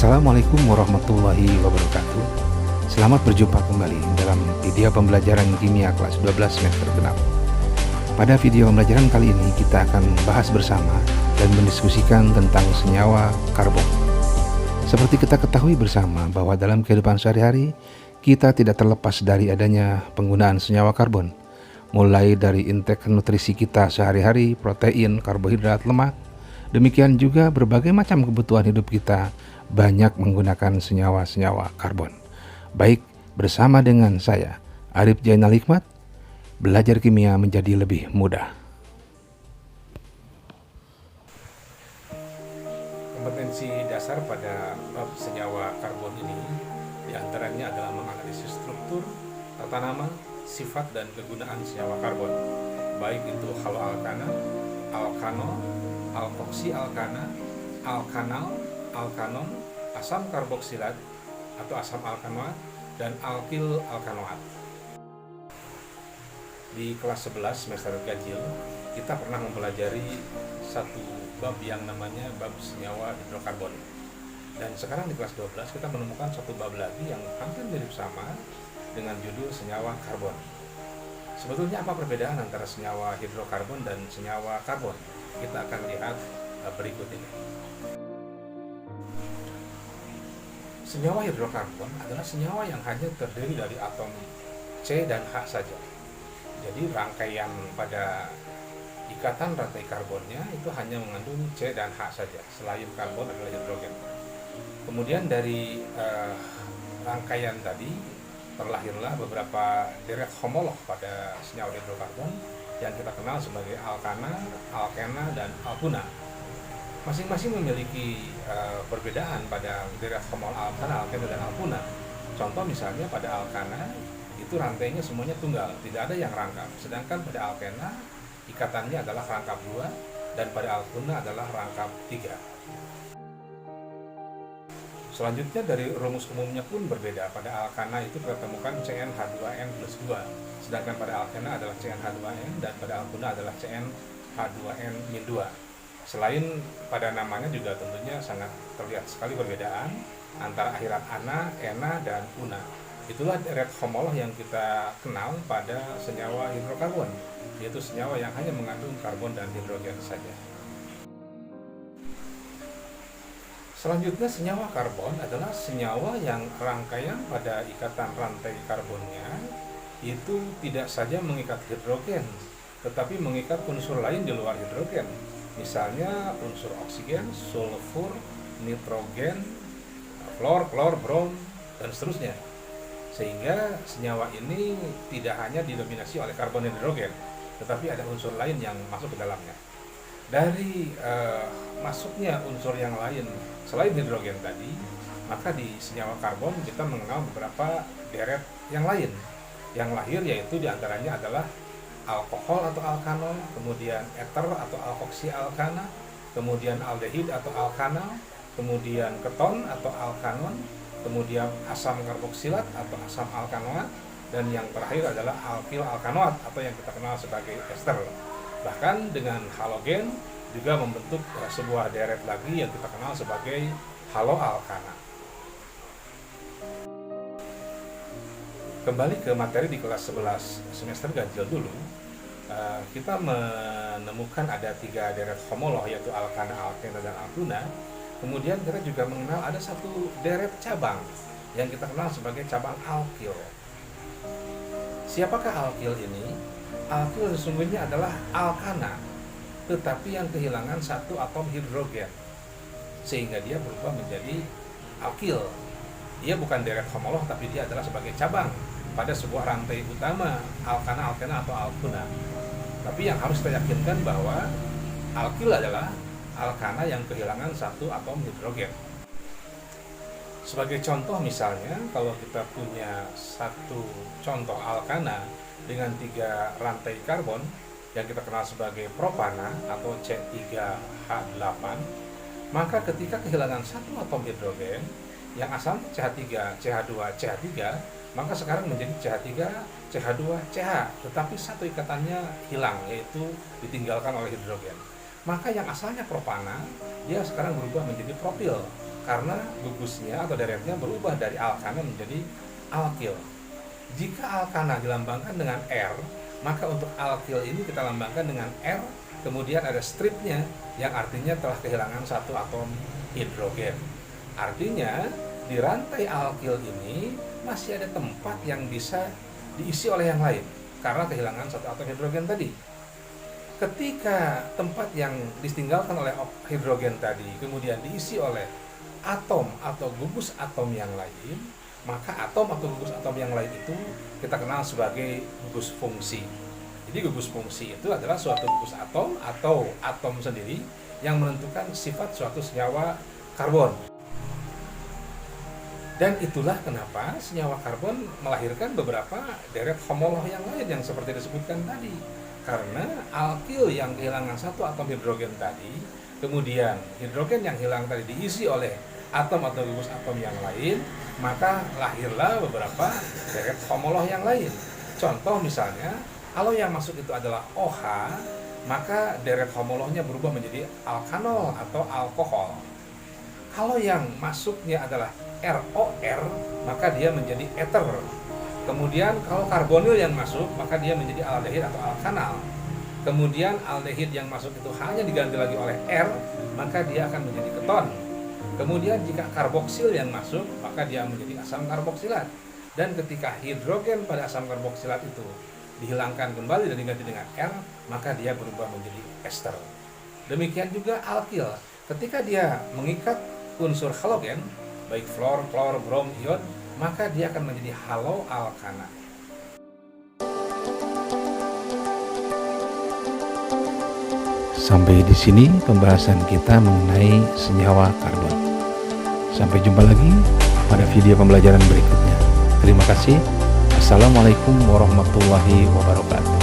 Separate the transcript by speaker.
Speaker 1: Assalamualaikum warahmatullahi wabarakatuh. Selamat berjumpa kembali dalam video pembelajaran kimia kelas 12 semester genap. Pada video pembelajaran kali ini kita akan membahas bersama dan mendiskusikan tentang senyawa karbon. Seperti kita ketahui bersama bahwa dalam kehidupan sehari-hari kita tidak terlepas dari adanya penggunaan senyawa karbon. Mulai dari intake nutrisi kita sehari-hari, protein, karbohidrat, lemak, demikian juga berbagai macam kebutuhan hidup kita banyak menggunakan senyawa-senyawa karbon. Baik, bersama dengan saya, Arif Jainal Hikmat, belajar kimia menjadi lebih mudah. Kompetensi dasar pada bab senyawa karbon ini diantaranya adalah menganalisis struktur, tata nama, sifat dan kegunaan senyawa karbon, baik itu haloalkana, alkanol, alkoksi alkana, alkanal, alkanon, asam karboksilat atau asam alkanoat, dan alkil alkanoat. Di kelas 11 semester ganjil kita pernah mempelajari satu bab yang namanya bab senyawa hidrokarbon. Dan sekarang di kelas 12 kita menemukan satu bab lagi yang hampir mirip sama dengan judul senyawa karbon. Sebetulnya apa perbedaan antara senyawa hidrokarbon dan senyawa karbon? Kita akan lihat berikut ini. Senyawa hidrokarbon adalah senyawa yang hanya terdiri dari atom C dan H saja. Jadi rangkaian pada ikatan rantai karbonnya itu hanya mengandung C dan H saja. Selain karbon adalah hidrogen. Kemudian dari rangkaian tadi terlahirlah beberapa deret homolog pada senyawa hidrokarbon yang kita kenal sebagai alkana, alkena, dan alkuna. Masing-masing memiliki perbedaan pada deret homolog alkana, alkena, dan alkuna. Contoh misalnya pada alkana itu rantainya semuanya tunggal, tidak ada yang rangkap. Sedangkan pada alkena ikatannya adalah rangkap 2 dan pada alkuna adalah rangkap 3. Selanjutnya dari rumus umumnya pun berbeda. Pada alkana itu kita temukan CnH2n plus 2, sedangkan pada alkena adalah CnH2n dan pada alkuna adalah CnH2n-2. Selain pada namanya juga tentunya sangat terlihat sekali perbedaan antara akhirat ana, ena, dan una. Itulah deret homolog yang kita kenal pada senyawa hidrokarbon, yaitu senyawa yang hanya mengandung karbon dan hidrogen saja. Selanjutnya senyawa karbon adalah senyawa yang rangkaian pada ikatan rantai karbonnya itu tidak saja mengikat hidrogen, tetapi mengikat unsur lain di luar hidrogen. Misalnya unsur oksigen, sulfur, nitrogen, fluor, klor, brom, dan seterusnya. Sehingga senyawa ini tidak hanya didominasi oleh karbon dan hidrogen, tetapi ada unsur lain yang masuk ke dalamnya. Dari masuknya unsur yang lain selain hidrogen tadi, maka di senyawa karbon kita mengenal beberapa deret yang lain. Yang lahir yaitu diantaranya adalah alkohol atau alkanol, kemudian eter atau alkoksi alkana, kemudian aldehid atau alkanal, kemudian keton atau alkanon, kemudian asam karboksilat atau asam alkanoat, dan yang terakhir adalah alkil alkanoat atau yang kita kenal sebagai ester. Bahkan dengan halogen juga membentuk sebuah deret lagi yang kita kenal sebagai haloalkana. Kembali ke materi di kelas 11 semester ganjil dulu, kita menemukan ada 3 deret homolog yaitu alkana, alkena, dan alkuna. Kemudian kita juga mengenal ada satu deret cabang yang kita kenal sebagai cabang alkil. Siapakah alkil ini? Alkil sesungguhnya adalah alkana, tetapi yang kehilangan satu atom hidrogen, sehingga dia berubah menjadi alkil. Dia bukan deret homolog, tapi dia adalah sebagai cabang pada sebuah rantai utama alkana, alkena, atau alkuna. Tapi yang harus kita yakinkan bahwa alkil adalah alkana yang kehilangan satu atom hidrogen. Sebagai contoh misalnya, kalau kita punya satu contoh alkana dengan 3 rantai karbon yang kita kenal sebagai propana atau C3H8, maka ketika kehilangan satu atom hidrogen yang asal CH3, CH2, CH3, maka sekarang menjadi CH3, CH2, CH, tetapi satu ikatannya hilang, yaitu ditinggalkan oleh hidrogen. Maka yang asalnya propana, dia sekarang berubah menjadi propil. karena gugusnya atau deretnya berubah dari alkana menjadi alkil. Jika alkana dilambangkan dengan R, maka untuk alkil ini kita lambangkan dengan R, kemudian ada stripnya yang artinya telah kehilangan satu atom hidrogen. Artinya di rantai alkil ini masih ada tempat yang bisa diisi oleh yang lain karena kehilangan satu atom hidrogen tadi. Ketika tempat yang ditinggalkan oleh hidrogen tadi kemudian diisi oleh atom atau gugus atom yang lain, maka atom atau gugus atom yang lain itu kita kenal sebagai gugus fungsi. Jadi gugus fungsi itu adalah suatu gugus atom atau atom sendiri yang menentukan sifat suatu senyawa karbon. Dan itulah kenapa senyawa karbon melahirkan beberapa deret homolog yang lain yang seperti disebutkan tadi. Karena alkil yang kehilangan satu atom hidrogen tadi, kemudian hidrogen yang hilang tadi diisi oleh atom atau gugus atom yang lain, maka lahirlah beberapa deret homolog yang lain. Contoh misalnya, kalau yang masuk itu adalah OH, maka deret homolognya berubah menjadi alkanol atau alkohol. Kalau yang masuknya adalah ROR, maka dia menjadi ether. Kemudian kalau karbonil yang masuk, maka dia menjadi aldehid atau alkanal. Kemudian aldehid yang masuk itu hanya diganti lagi oleh R, maka dia akan menjadi keton. Kemudian jika karboksil yang masuk, maka dia menjadi asam karboksilat. Dan ketika hidrogen pada asam karboksilat itu dihilangkan kembali dan diganti dengan R, maka dia berubah menjadi ester. Demikian juga alkil. Ketika dia mengikat unsur halogen, baik fluor, klor, brom, iod, maka dia akan menjadi haloalkana.
Speaker 2: Sampai di sini pembahasan kita mengenai senyawa karbon. Sampai jumpa lagi pada video pembelajaran berikutnya. Terima kasih. Assalamualaikum warahmatullahi wabarakatuh.